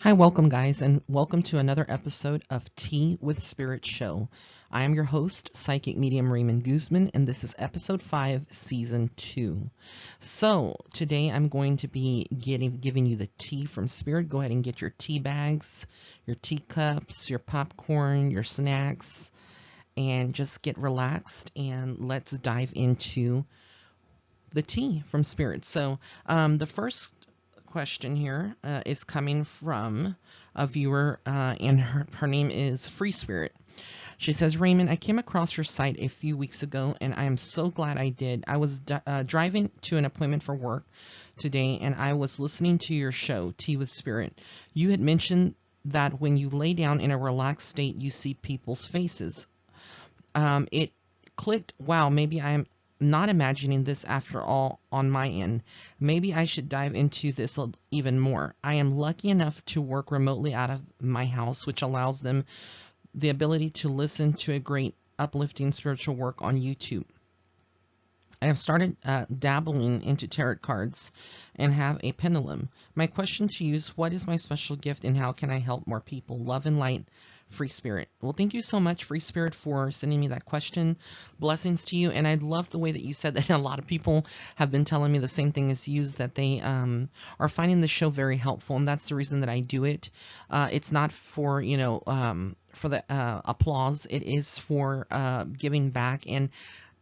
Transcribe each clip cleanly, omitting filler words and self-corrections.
Hi, welcome, guys, and welcome to another episode of Tea with Spirit Show. I am your host, Psychic Medium Raymond Guzman, and this is episode 5, season 2. So, today I'm going to be giving you the tea from Spirit. Go ahead and get your tea bags, your teacups, your popcorn, your snacks, and just get relaxed and let's dive into the tea from Spirit. So, the first question here is coming from a viewer, and her name is Free Spirit. She says, Raymond, I came across your site a few weeks ago, and I am so glad I did. I was driving to an appointment for work today, and I was listening to your show, Tea with Spirit. You had mentioned that when you lay down in a relaxed state, you see people's faces. It clicked, wow, maybe I am not imagining this after all on my end. Maybe I should dive into this even more. I am lucky enough to work remotely out of my house, which allows them the ability to listen to a great uplifting spiritual work on YouTube. I have started dabbling into tarot cards and have a pendulum. My question to you is, what is my special gift and how can I help more people? Love and light, Free Spirit. Well, thank you so much, Free Spirit, for sending me that question. Blessings to you. And I love the way that you said that a lot of people have been telling me the same thing as you, that they are finding the show very helpful. And that's the reason that I do it. It's not for, for the applause. It is for giving back and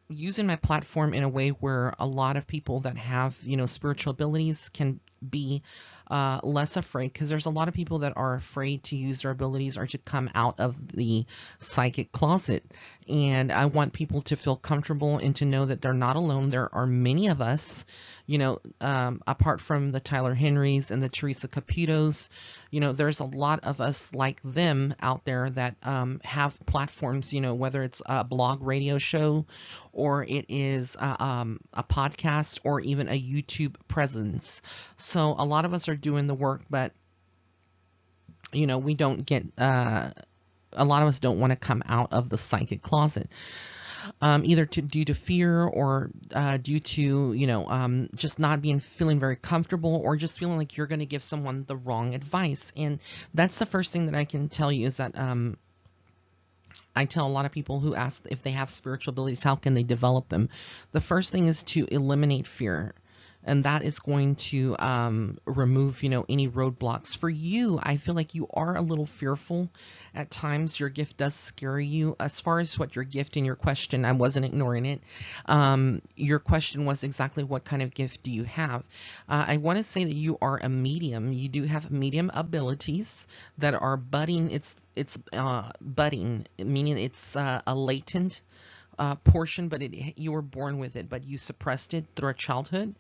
using my platform in a way where a lot of people that have, spiritual abilities can be less afraid, because there's a lot of people that are afraid to use their abilities or to come out of the psychic closet. And I want people to feel comfortable and to know that they're not alone. There are many of us, apart from the Tyler Henrys and the Teresa Caputos, there's a lot of us like them out there that have platforms, whether it's a blog radio show or it is a podcast or even a YouTube presence. So a lot of us are doing the work, but we don't get a lot of us don't want to come out of the psychic closet, either due to fear or due to just not feeling very comfortable, or just feeling like you're going to give someone the wrong advice. And that's the first thing that I can tell you, is that I tell a lot of people who ask if they have spiritual abilities, how can they develop them? The first thing is to eliminate fear. And that is going to remove, any roadblocks. For you, I feel like you are a little fearful at times. Your gift does scare you. As far as what your gift and your question, I wasn't ignoring it. Your question was exactly what kind of gift do you have? I want to say that you are a medium. You do have medium abilities that are budding. It's budding, meaning it's a latent portion, but you were born with it, but you suppressed it through childhood,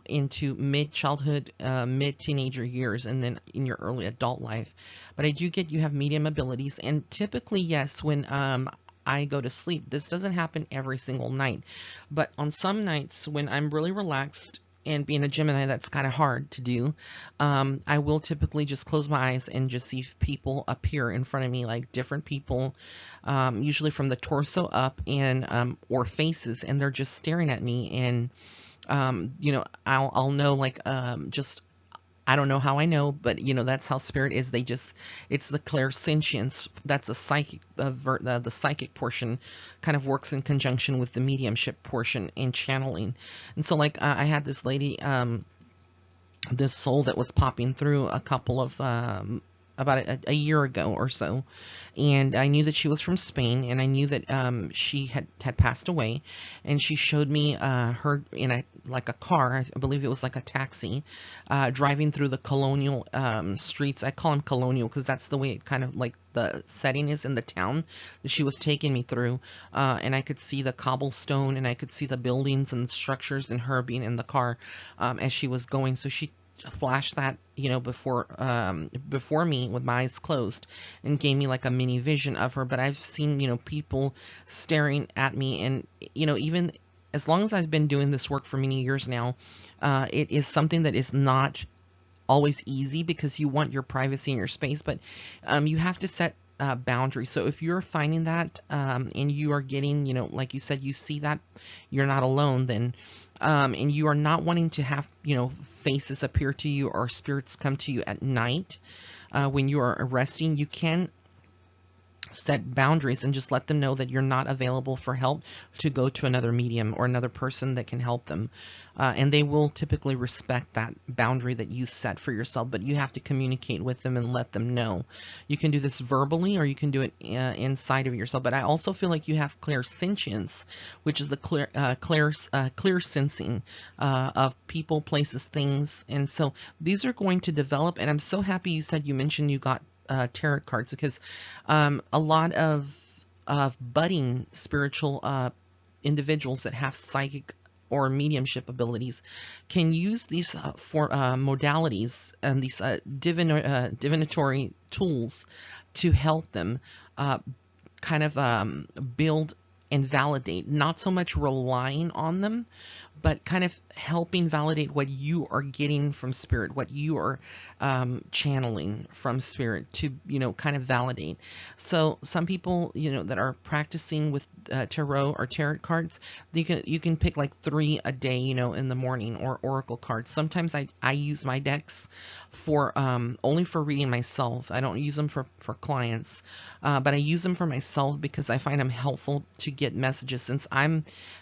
into mid-childhood, mid-teenager years, and then in your early adult life. But I do get you have medium abilities, and typically, yes, when I go to sleep, this doesn't happen every single night, but on some nights when I'm really relaxed, and being a Gemini, that's kind of hard to do. I will typically just close my eyes and just see people appear in front of me, like different people, usually from the torso up, and or faces, and they're just staring at me. And I'll know, like, just, I don't know how I know, but that's how spirit is. It's the clairsentience. That's the psychic, the psychic portion kind of works in conjunction with the mediumship portion and channeling. And so, like, I had this lady, this soul that was popping through a couple of, about a year ago or so, and I knew that she was from Spain, and I knew that she had passed away, and she showed me her in a car. I believe it was like a taxi, driving through the colonial streets. I call them colonial because that's the way it kind of, like, the setting is in the town that she was taking me through, and I could see the cobblestone, and I could see the buildings and the structures, and her being in the car as she was going. So she flashed that before me with my eyes closed, and gave me like a mini vision of her. But I've seen people staring at me, and even as long as I've been doing this work for many years now, it is something that is not always easy, because you want your privacy and your space, but you have to set boundaries. So if you're finding that, and you are getting, like you said, you see that you're not alone, then and you are not wanting to have, faces appear to you or spirits come to you at night, when you are resting, you can set boundaries and just let them know that you're not available for help, to go to another medium or another person that can help them. And they will typically respect that boundary that you set for yourself, but you have to communicate with them and let them know. You can do this verbally, or you can do it inside of yourself. But I also feel like you have clairsentience, which is the clear sensing of people, places, things. And so these are going to develop. And I'm so happy you mentioned you got tarot cards, because a lot of budding spiritual individuals that have psychic or mediumship abilities can use these modalities and these divinatory tools to help them kind of build and validate, not so much relying on them, but kind of helping validate what you are getting from spirit, what you are channeling from spirit, to, kind of validate. So some people, that are practicing with tarot or tarot cards, you can pick like 3 a day, in the morning, or oracle cards. Sometimes I use my decks for only for reading myself. I don't use them for clients, but I use them for myself because I find them helpful to get messages. Since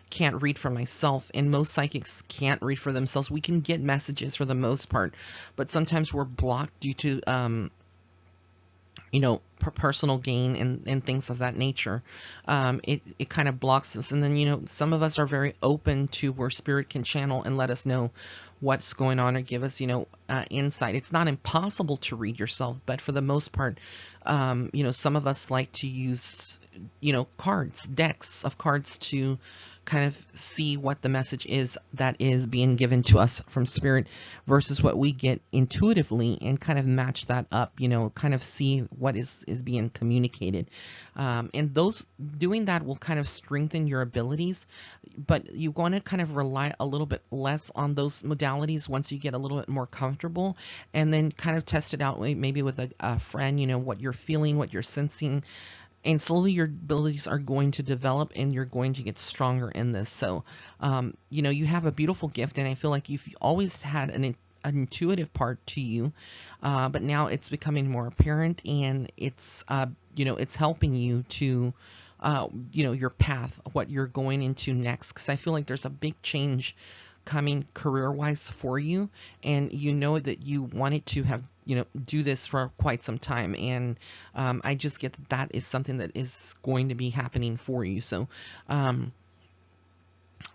can't read for myself, and most psychics can't read for themselves, we can get messages for the most part, but sometimes we're blocked due to personal gain and things of that nature. It kind of blocks us. And then, some of us are very open to where spirit can channel and let us know what's going on, or give us, insight. It's not impossible to read yourself, but for the most part, some of us like to use, decks of cards to kind of see what the message is that is being given to us from spirit versus what we get intuitively, and kind of match that up, kind of see what is being communicated. And doing that will kind of strengthen your abilities, but you want to kind of rely a little bit less on those modalities once you get a little bit more comfortable, and then kind of test it out maybe with a friend, what you're feeling, what you're sensing. And slowly your abilities are going to develop, and you're going to get stronger in this. So, you have a beautiful gift, and I feel like you've always had an intuitive part to you, but now it's becoming more apparent, and it's, it's helping you to, your path, what you're going into next. Because I feel like there's a big change coming career-wise for you, and that you wanted to have do this for quite some time, and I just get that is something that is going to be happening for you. So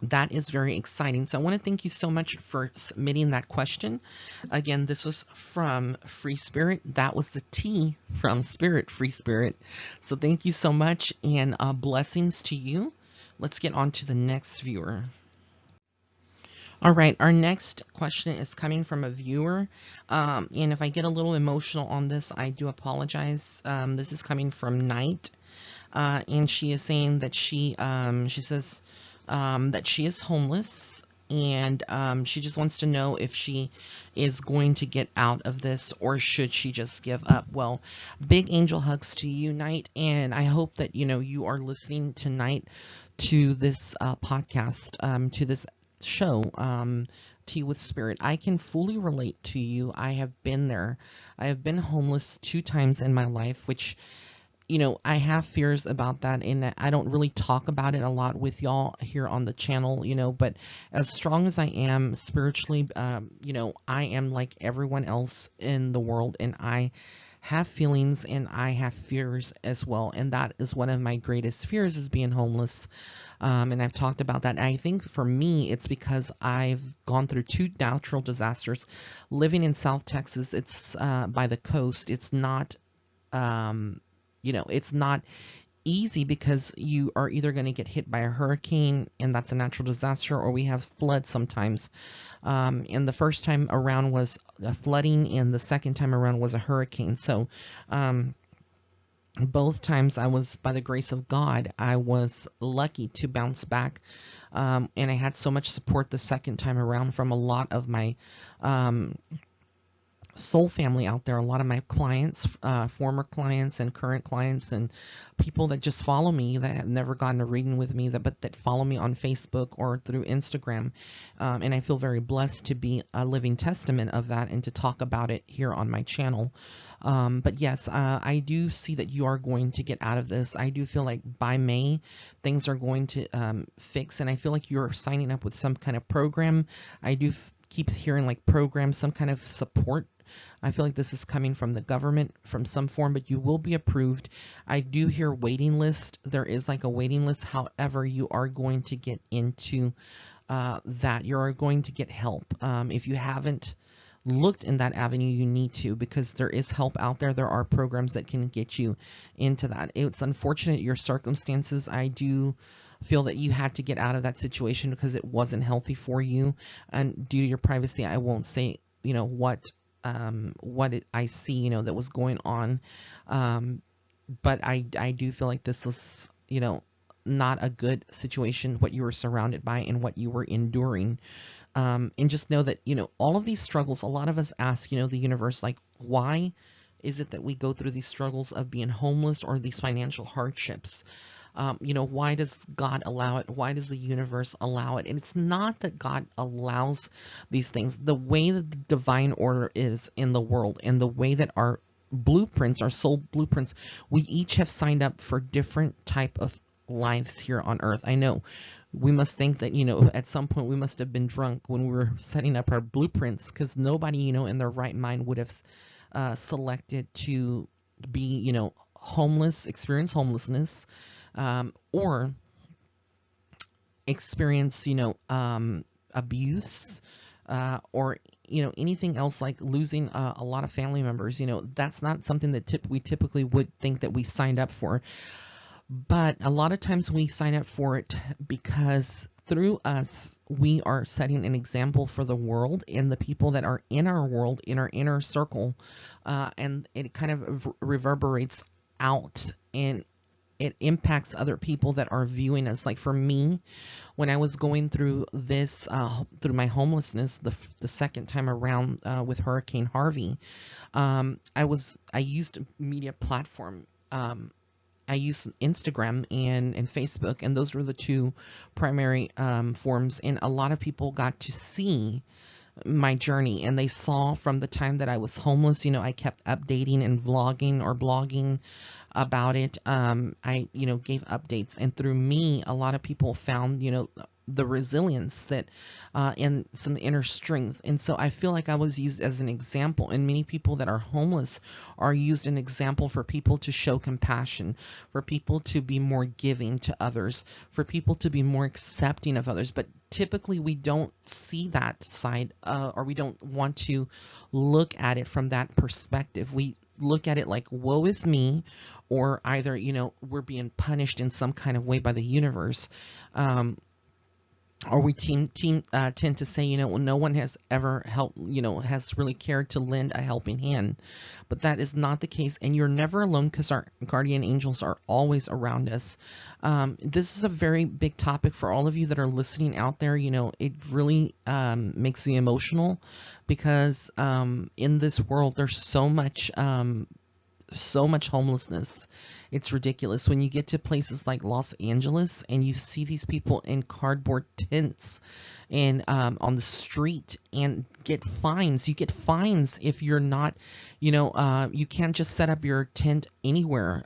that is very exciting. So I want to thank you so much for submitting that question. Again, this was from Free Spirit. That was the T from Spirit, Free Spirit. So thank you so much, and blessings to you. Let's get on to the next viewer. All right, our next question is coming from a viewer, and if I get a little emotional on this, I do apologize. This is coming from Night, and she is saying that she says that she is homeless, and she just wants to know if she is going to get out of this, or should she just give up. Well, big angel hugs to you, Night, and I hope that you are listening tonight to this podcast, to this show, Tea with Spirit. I can fully relate to you. I have been there. I have been homeless 2 times in my life, which, I have fears about that, and I don't really talk about it a lot with y'all here on the channel, but as strong as I am spiritually, I am like everyone else in the world, and I have feelings, and I have fears as well, and that is one of my greatest fears, is being homeless. And I've talked about that. And I think for me, it's because I've gone through 2 natural disasters. Living in South Texas, it's by the coast. It's not, it's not easy, because you are either going to get hit by a hurricane, and that's a natural disaster, or we have flood sometimes. And the first time around was flooding, and the second time around was a hurricane. So, both times I was, by the grace of God, I was lucky to bounce back. And I had so much support the second time around from a lot of my soul family out there, a lot of my clients, former clients and current clients, and people that just follow me that have never gotten a reading with me, but that follow me on Facebook or through Instagram. And I feel very blessed to be a living testament of that and to talk about it here on my channel. But yes, I do see that you are going to get out of this. I do feel like by May, things are going to fix, and I feel like you're signing up with some kind of program. I do keep hearing like programs, some kind of support. I feel like this is coming from the government from some form, but you will be approved. I do hear waiting list. There is like a waiting list. However, you are going to get into that. You are going to get help. If you haven't looked in that avenue, you need to, because there is help out there. There are programs that can get you into that. It's unfortunate your circumstances. I do feel that you had to get out of that situation because it wasn't healthy for you, and due to your privacy, I won't say what I see that was going on, but I do feel like this was not a good situation, what you were surrounded by and what you were enduring. And just know that all of these struggles, a lot of us ask the universe, like, why is it that we go through these struggles of being homeless or these financial hardships? Why does God allow it? Why does the universe allow it? And it's not that God allows these things. The way that the divine order is in the world, and the way that our blueprints, our soul blueprints, we each have signed up for different type of lives here on earth. I know we must think that at some point we must have been drunk when we were setting up our blueprints, because nobody in their right mind would have selected to be homeless, experience homelessness, or experience abuse, or anything else like losing a lot of family members. That's not something that we typically would think that we signed up for. But a lot of times we sign up for it because through us, we are setting an example for the world and the people that are in our world, in our inner circle, and it kind of reverberates out, and it impacts other people that are viewing us. Like for me, when I was going through this, through my homelessness, the second time around with Hurricane Harvey, I used a media platform. I use Instagram and Facebook, and those were the two primary forms. And a lot of people got to see my journey, and they saw from the time that I was homeless, I kept updating and vlogging or blogging about it. I gave updates, and through me, a lot of people found the resilience that and some inner strength. And so I feel like I was used as an example, and many people that are homeless are used an example for people to show compassion, for people to be more giving to others, for people to be more accepting of others. But typically we don't see that side, or we don't want to look at it from that perspective. We look at it like, woe is me, or either we're being punished in some kind of way by the universe, or we tend to say, no one has ever helped, has really cared to lend a helping hand. But that is not the case, and you're never alone, because our guardian angels are always around us. This is a very big topic for all of you that are listening out there. It really makes me emotional, because in this world there's so much homelessness. It's ridiculous. When you get to places like Los Angeles and you see these people in cardboard tents and on the street, and get fines. You get fines if you're not, you can't just set up your tent anywhere.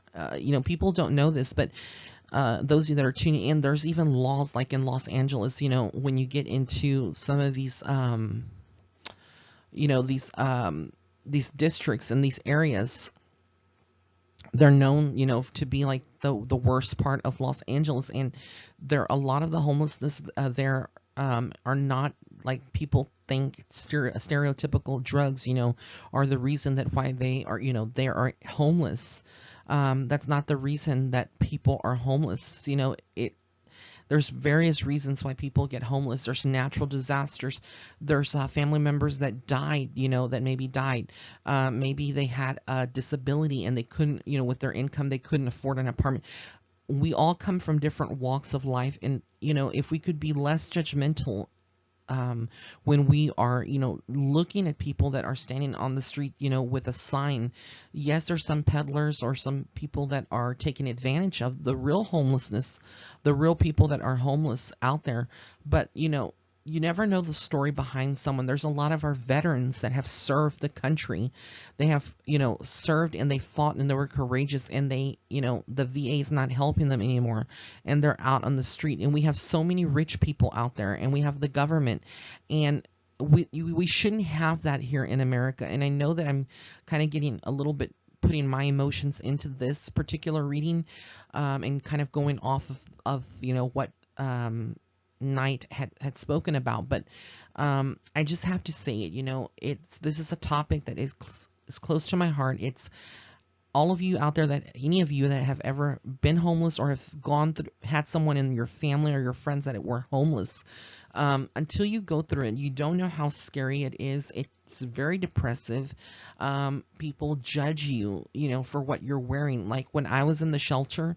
People don't know this, but those of you that are tuning in, there's even laws like in Los Angeles, when you get into some of these, these districts and these areas, they're known, to be like the worst part of Los Angeles, and a lot of the homelessness there are not like people think. Stereotypical drugs, are the reason that why they are homeless. That's not the reason that people are homeless. There's various reasons why people get homeless. There's natural disasters. There's family members that died, that maybe died. Maybe they had a disability and they couldn't, with their income, they couldn't afford an apartment. We all come from different walks of life. And, if we could be less judgmental when we are, looking at people that are standing on the street, with a sign. Yes, there's some peddlers or some people that are taking advantage of the real homelessness, the real people that are homeless out there. But, you never know the story behind someone. There's a lot of our veterans that have served the country. They have, served, and they fought, and they were courageous, and they, the VA is not helping them anymore, and they're out on the street. And we have so many rich people out there, and we have the government, and we shouldn't have that here in America. And I know that I'm kind of getting a little bit, putting my emotions into this particular reading, and kind of going off of what Knight had spoken about. But I just have to say it. This is a topic that is close to my heart. It's all of you out there, that any of you that have ever been homeless or have gone through, had someone in your family or your friends that were homeless. Until you go through it, you don't know how scary it is. It's very depressive. People judge you, for what you're wearing. Like when I was in the shelter,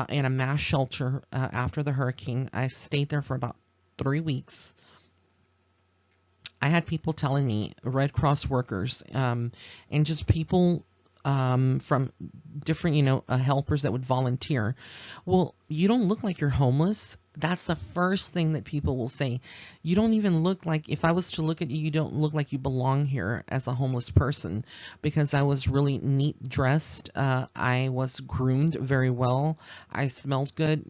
in a mass shelter, after the hurricane, I stayed there for about 3 weeks. I had people telling me, Red Cross workers, and just people from different, helpers that would volunteer. Well, you don't look like you're homeless. That's the first thing that people will say. You don't even look like, if I was to look at you, you don't look like you belong here as a homeless person, because I was really neat dressed. I was groomed very well. I smelled good.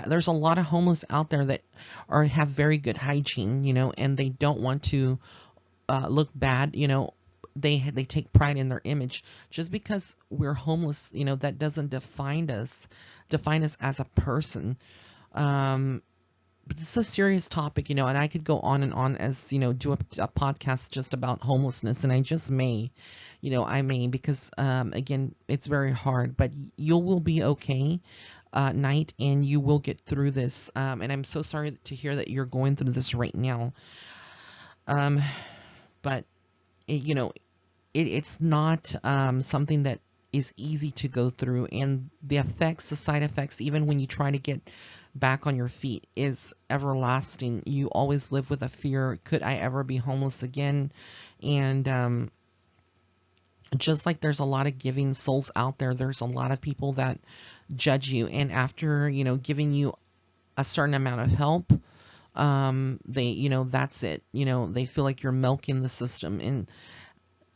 There's a lot of homeless out there that have very good hygiene, and they don't want to look bad. They take pride in their image. Just because we're homeless, that doesn't define us as a person. But this is a serious topic, and I could go on and on as, do a podcast just about homelessness, and I just may, I may, because again, it's very hard, but you will be okay, Knight, and you will get through this. And I'm so sorry to hear that you're going through this right now. But it's not something that is easy to go through, and the side effects, even when you try to get back on your feet, is everlasting. You always live with a fear: could I ever be homeless again? And just like there's a lot of giving souls out there, there's a lot of people that judge you, and after giving you a certain amount of help, they that's it. They feel like you're milking the system. And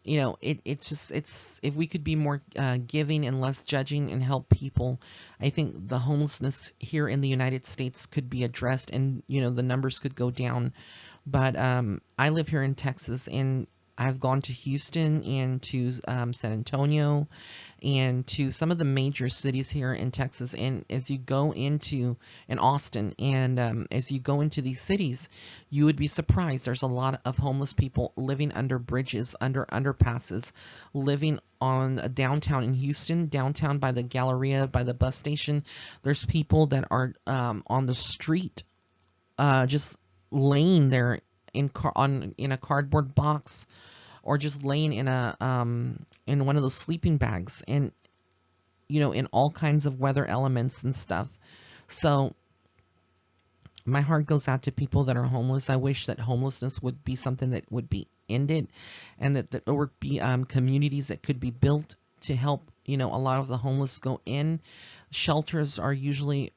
it's if we could be more giving and less judging and help people, I think the homelessness here in the United States could be addressed, and the numbers could go down. But I live here in Texas, and I've gone to Houston and to San Antonio and to some of the major cities here in Texas. And as you go into Austin, and as you go into these cities, you would be surprised. There's a lot of homeless people living under bridges, under underpasses, living on downtown in Houston, downtown by the Galleria, by the bus station. There's people that are on the street, just laying there in a cardboard box, or just laying in in one of those sleeping bags, and in all kinds of weather elements and stuff. So my heart goes out to people that are homeless. I wish that homelessness would be something that would be ended, and that there would be communities that could be built to help a lot of the homeless go in. Shelters are usually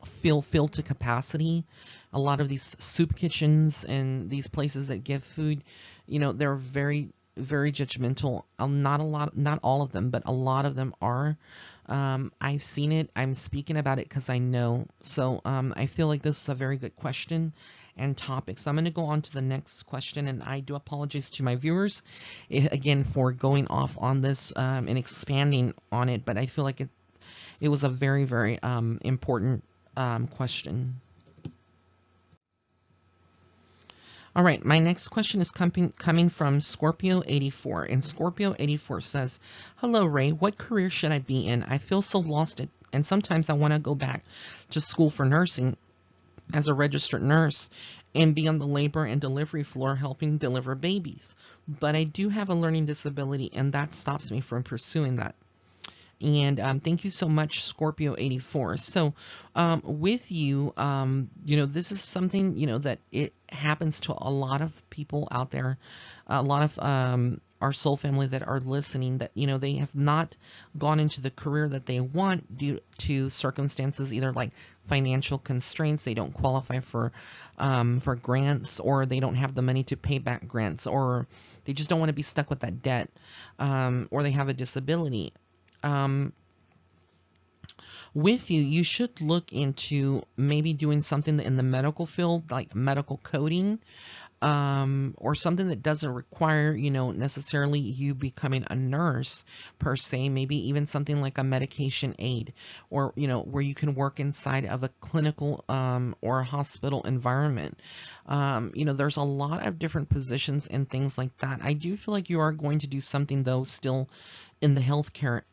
filled to capacity. A lot of these soup kitchens and these places that give food, they're very, very judgmental. Not all of them, but a lot of them are. I've seen it. I'm speaking about it because I know. So I feel like this is a very good question and topic. So I'm going to go on to the next question, and I do apologize to my viewers again for going off on this and expanding on it, but I feel like it was a very, very important question. All right, my next question is coming from Scorpio 84, and Scorpio 84 says, "Hello, Ray. What career should I be in? I feel so lost, and sometimes I want to go back to school for nursing as a registered nurse and be on the labor and delivery floor helping deliver babies. But I do have a learning disability, and that stops me from pursuing that. And thank you so much, Scorpio 84. So with you, this is something, that it happens to a lot of people out there, a lot of our soul family that are listening, that, they have not gone into the career that they want due to circumstances, either like financial constraints, they don't qualify for grants, or they don't have the money to pay back grants, or they just don't want to be stuck with that debt, or they have a disability. With you, you should look into maybe doing something in the medical field, like medical coding, or something that doesn't require, necessarily you becoming a nurse per se. Maybe even something like a medication aid, or, where you can work inside of a clinical or a hospital environment. There's a lot of different positions and things like that. I do feel like you are going to do something, though, still in the healthcare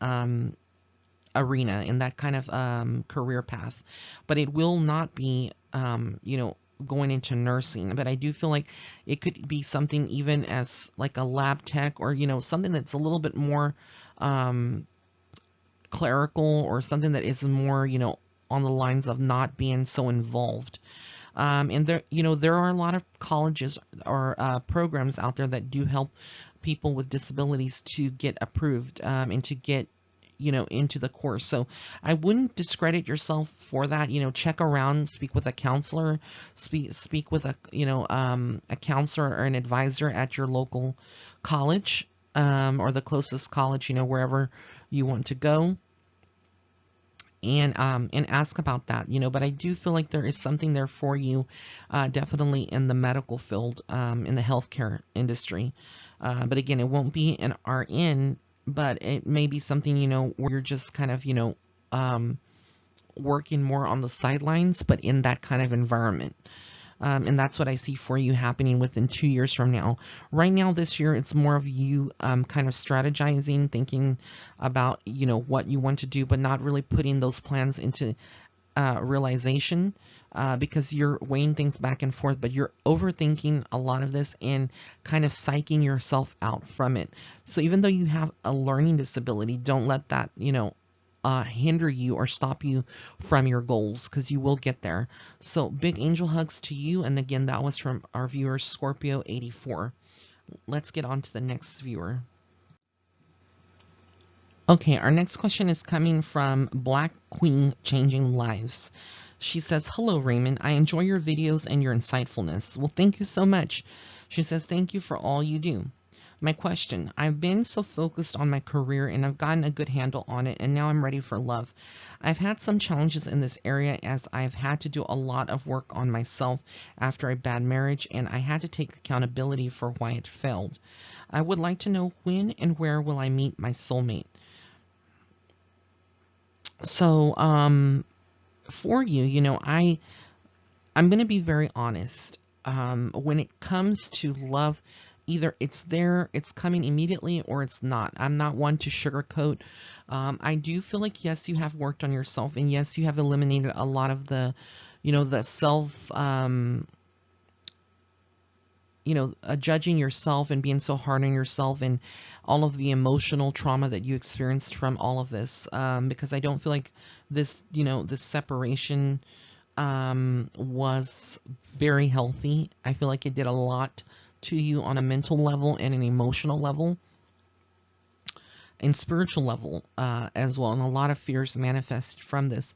arena, in that kind of career path, but it will not be, going into nursing. But I do feel like it could be something even as like a lab tech, or, something that's a little bit more clerical, or something that is more, on the lines of not being so involved. And there are a lot of colleges or programs out there that do help people with disabilities to get approved, and to get, into the course. So I wouldn't discredit yourself for that. Check around, speak with a counselor, speak with a counselor or an advisor at your local college, or the closest college, wherever you want to go. And ask about that, but I do feel like there is something there for you, definitely in the medical field, in the healthcare industry. But again, it won't be an RN, but it may be something, where you're just kind of, working more on the sidelines, but in that kind of environment. And that's what I see for you happening within 2 years from now. Right now, this year, it's more of you kind of strategizing, thinking about, what you want to do, but not really putting those plans into realization, because you're weighing things back and forth, but you're overthinking a lot of this and kind of psyching yourself out from it. So even though you have a learning disability, don't let that, hinder you or stop you from your goals, because you will get there. So big angel hugs to you. And again, that was from our viewer, Scorpio 84. Let's get on to the next viewer. Okay, our next question is coming from Black Queen Changing Lives. She says, "Hello, Raymond. I enjoy your videos and your insightfulness." Well, thank you so much. She says, "Thank you for all you do. My question: I've been so focused on my career and I've gotten a good handle on it, and now I'm ready for love. I've had some challenges in this area, as I've had to do a lot of work on myself after a bad marriage, and I had to take accountability for why it failed. I would like to know, when and where will I meet my soulmate?" So, for you, I'm going to be very honest. When it comes to love, either it's there, it's coming immediately, or it's not. I'm not one to sugarcoat. I do feel like, yes, you have worked on yourself, and yes, you have eliminated a lot of the, the self, judging yourself and being so hard on yourself, and all of the emotional trauma that you experienced from all of this. Because I don't feel like this, this separation was very healthy. I feel like it did a lot to you on a mental level and an emotional level and spiritual level as well. And a lot of fears manifest from this.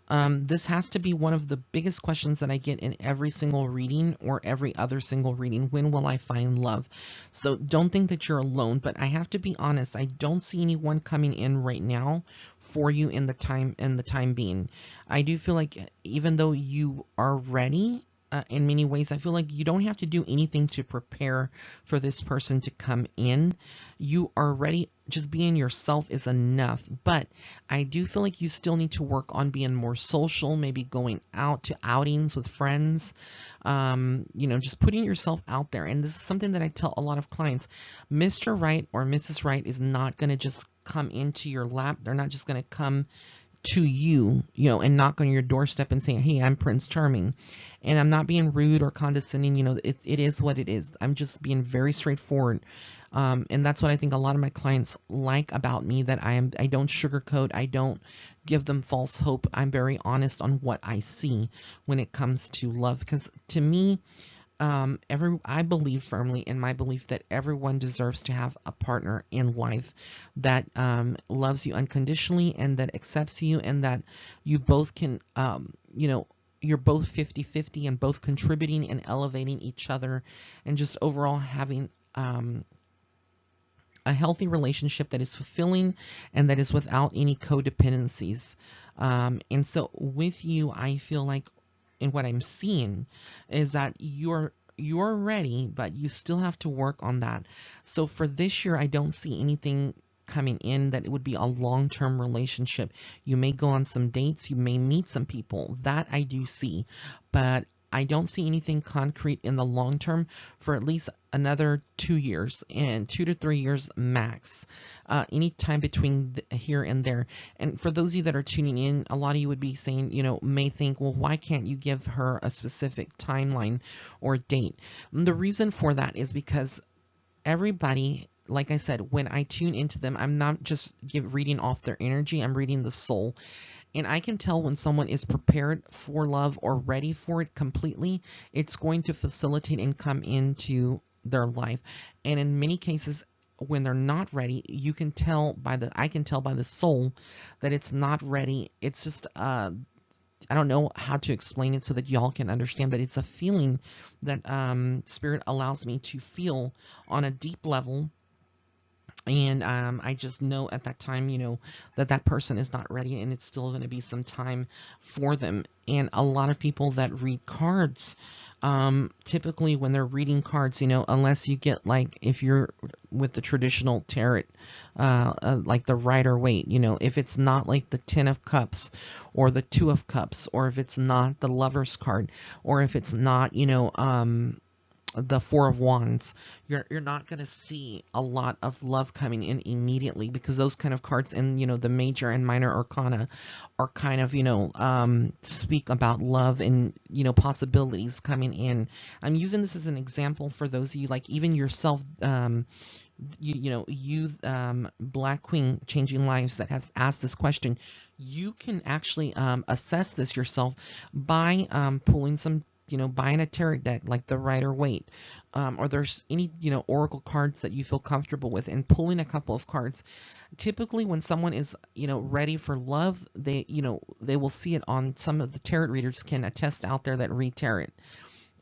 This has to be one of the biggest questions that I get in every single reading, or every other single reading. When will I find love? So don't think that you're alone, but I have to be honest. I don't see anyone coming in right now for you in the time being. I do feel like, even though you are ready, in many ways, I feel like you don't have to do anything to prepare for this person to come in. You are ready. Just being yourself is enough. But I do feel like you still need to work on being more social, maybe going out to outings with friends, just putting yourself out there. And this is something that I tell a lot of clients. Mr. Right or Mrs. Right is not going to just come into your lap. They're not just going to come to you, and knock on your doorstep and say, "Hey, I'm Prince Charming." And I'm not being rude or condescending. It is what it is. I'm just being very straightforward. And that's what I think a lot of my clients like about me, that I don't sugarcoat, I don't give them false hope. I'm very honest on what I see when it comes to love, because to me, I believe firmly in my belief that everyone deserves to have a partner in life that loves you unconditionally and that accepts you, and that you both can, you're both 50-50 and both contributing and elevating each other, and just overall having a healthy relationship that is fulfilling and that is without any codependencies. And so with you, I feel like, and what I'm seeing is that you're ready, but you still have to work on that. So for this year, I don't see anything coming in that it would be a long-term relationship. You may go on some dates, you may meet some people, that I do see, but I don't see anything concrete in the long term for at least another 2 years, and 2 to 3 years max. Any time between here and there. And for those of you that are tuning in, a lot of you would be saying, may think, well, why can't you give her a specific timeline or date? And the reason for that is because everybody, like I said, when I tune into them, I'm not just reading off their energy, I'm reading the soul. And I can tell when someone is prepared for love or ready for it completely. It's going to facilitate and come into their life. And in many cases, when they're not ready, you can tell I can tell by the soul that it's not ready. It's just, I don't know how to explain it so that y'all can understand, but it's a feeling that Spirit allows me to feel on a deep level. And I just know at that time, that person is not ready, and it's still going to be some time for them. And a lot of people that read cards, typically when they're reading cards, unless you get, like, if you're with the traditional tarot, like the Rider-Waite, if it's not like the Ten of Cups or the Two of Cups, or if it's not the Lover's card, or if it's not, the Four of Wands, you're not going to see a lot of love coming in immediately, because those kind of cards in the major and minor arcana are kind of speak about love and possibilities coming in. I'm using this as an example for those of you, like even yourself, Black Queen Changing Lives, that has asked this question. You can actually assess this yourself by pulling some, buying a tarot deck like the Rider-Waite, or there's any, oracle cards that you feel comfortable with, and pulling a couple of cards. Typically when someone is, ready for love, they will see it on some of the tarot readers can attest out there that read tarot.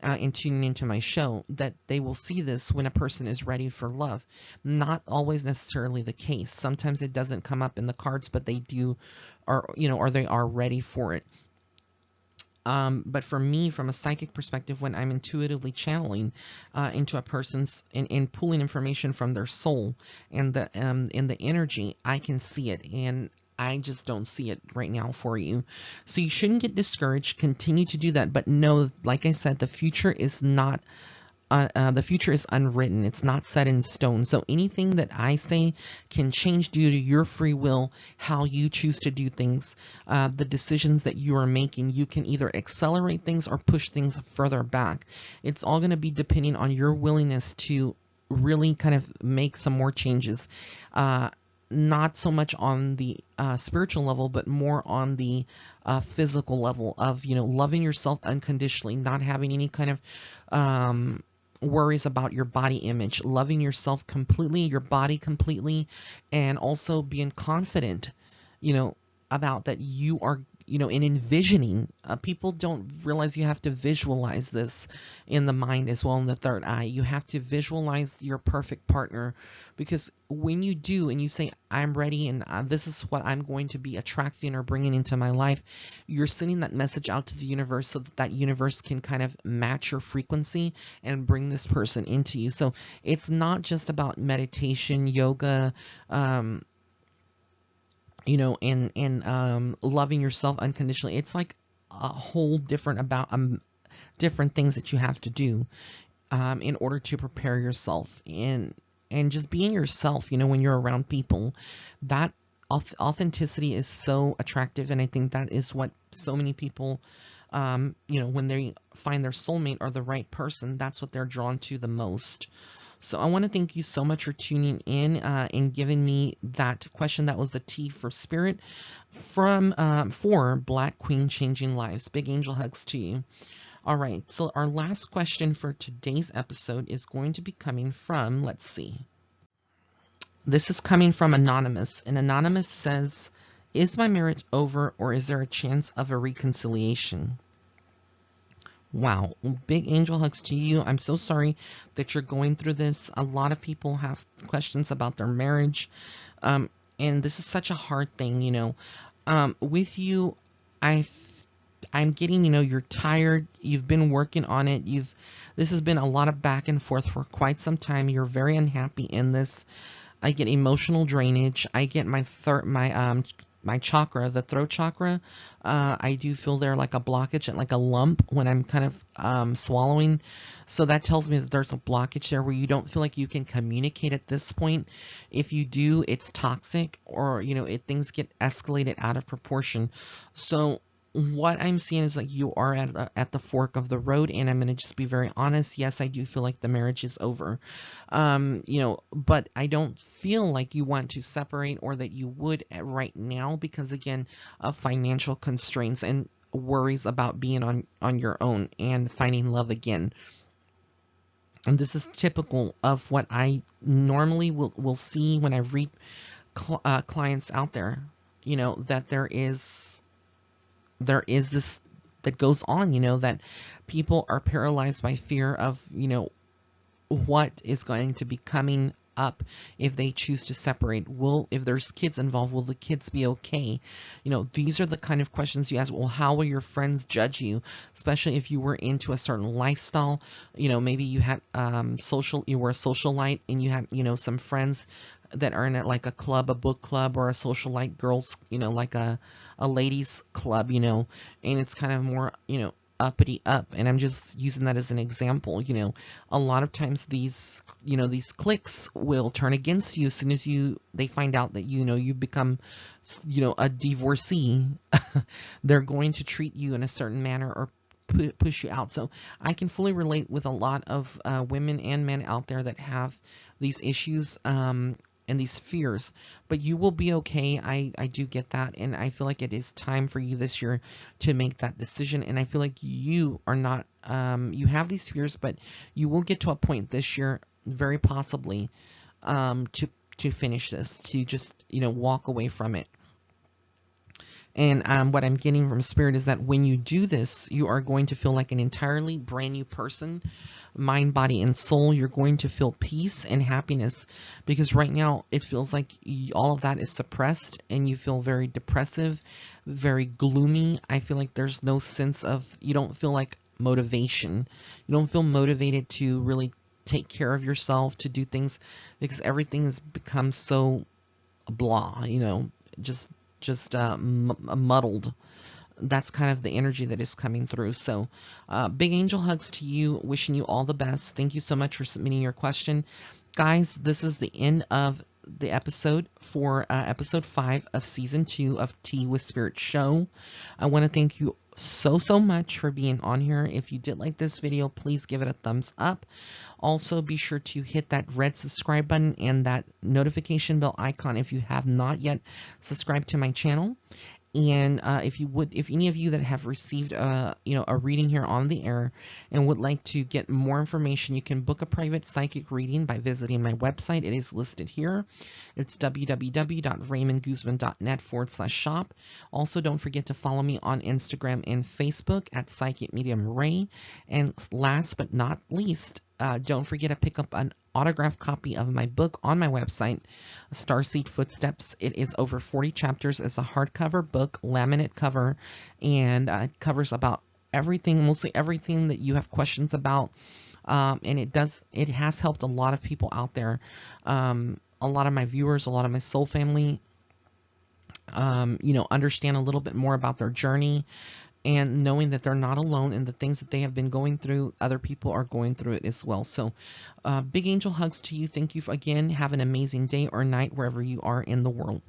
And tuning into my show, that they will see this when a person is ready for love. Not always necessarily the case. Sometimes it doesn't come up in the cards, but they do, or they are ready for it. But for me, from a psychic perspective, when I'm intuitively channeling into a person's and pulling information from their soul and the energy, I can see it, and I just don't see it right now for you. So you shouldn't get discouraged. Continue to do that, but know, like I said, the future is not. The future is unwritten. It's not set in stone. So anything that I say can change due to your free will, how you choose to do things, the decisions that you are making. You can either accelerate things or push things further back. It's all going to be depending on your willingness to really kind of make some more changes. Not so much on the spiritual level, but more on the physical level of, loving yourself unconditionally, not having any kind of worries about your body image, loving yourself completely, your body completely, and also being confident, about that you are, in envisioning. People don't realize you have to visualize this in the mind as well, in the third eye. You have to visualize your perfect partner, because when you do and you say, I'm ready and this is what I'm going to be attracting or bringing into my life, you're sending that message out to the universe so that that universe can kind of match your frequency and bring this person into you. So it's not just about meditation, yoga, and loving yourself unconditionally. It's like a whole different things that you have to do in order to prepare yourself, and just being yourself. When you're around people, that authenticity is so attractive, and I think that is what so many people, when they find their soulmate or the right person, that's what they're drawn to the most. So I want to thank you so much for tuning in and giving me that question. That was the T for Spirit from for Black Queen Changing Lives. Big angel hugs to you. All right, so our last question for today's episode is going to be coming from, let's see. This is coming from Anonymous, and Anonymous says, is my marriage over, or is there a chance of a reconciliation? Wow. Big angel hugs to you. I'm so sorry that you're going through this. A lot of people have questions about their marriage. And this is such a hard thing, you know. With you, I'm getting, you know, you're tired. You've been working on it. This has been a lot of back and forth for quite some time. You're very unhappy in this. I get emotional drainage. I get my chakra, the throat chakra. I do feel there like a blockage and like a lump when I'm kind of swallowing. So that tells me that there's a blockage there where you don't feel like you can communicate at this point. If you do, it's toxic, or, you know, things get escalated out of proportion. So what I'm seeing is like you are at the fork of the road, and I'm going to just be very honest. Yes, I do feel like the marriage is over, you know, but I don't feel like you want to separate, or that you would right now, because again, of financial constraints and worries about being on your own and finding love again. And this is typical of what I normally will see when I read clients out there, you know, that there is this that goes on, you know, that people are paralyzed by fear of, you know, what is going to be coming up if they choose to separate. If there's kids involved, will the kids be okay? You know, these are the kind of questions you ask. Well, how will your friends judge you, especially if you were into a certain lifestyle? You know, maybe you had you were a socialite, and you had, you know, some friends that are in it, like a club, a book club, or a socialite girls, you know, like a ladies club, you know, and it's kind of more, you know, uppity up. And I'm just using that as an example. You know, a lot of times these, you know, these cliques will turn against you as soon as they find out that, you know, you become, you know, a divorcee. They're going to treat you in a certain manner, or push you out. So I can fully relate with a lot of women and men out there that have these issues and these fears, but you will be okay. I do get that, and I feel like it is time for you this year to make that decision. And I feel like you are not, you have these fears, but you will get to a point this year, very possibly, to finish this, to just, you know, walk away from it. And what I'm getting from Spirit is that when you do this, you are going to feel like an entirely brand new person, mind, body, and soul. You're going to feel peace and happiness, because right now it feels like all of that is suppressed, and you feel very depressive, very gloomy. I feel like there's no sense of, you don't feel like motivation. You don't feel motivated to really take care of yourself, to do things, because everything has become so blah, you know, just muddled. That's kind of the energy that is coming through. So big angel hugs to you, wishing you all the best. Thank you so much for submitting your question. Guys, this is the end of the episode for episode 5 of season 2 of Tea with Spirit show. I want to thank you so much for being on here. If you did like this video, please give it a thumbs up. Also, be sure to hit that red subscribe button and that notification bell icon if you have not yet subscribed to my channel. And if any of you that have received a reading here on the air and would like to get more information, you can book a private psychic reading by visiting my website. It is listed here. It's www.raymondguzman.net/shop. Also, don't forget to follow me on Instagram and Facebook at Psychic Medium Ray. And last but not least, don't forget to pick up an autographed copy of my book on my website, Starseed Footsteps. It is over 40 chapters. It's a hardcover book, laminate cover, and it covers about everything, mostly everything that you have questions about. And it has helped a lot of people out there. A lot of my viewers, a lot of my soul family, understand a little bit more about their journey, and knowing that they're not alone in the things that they have been going through. Other people are going through it as well. So big angel hugs to you. Thank you again. Have an amazing day or night wherever you are in the world.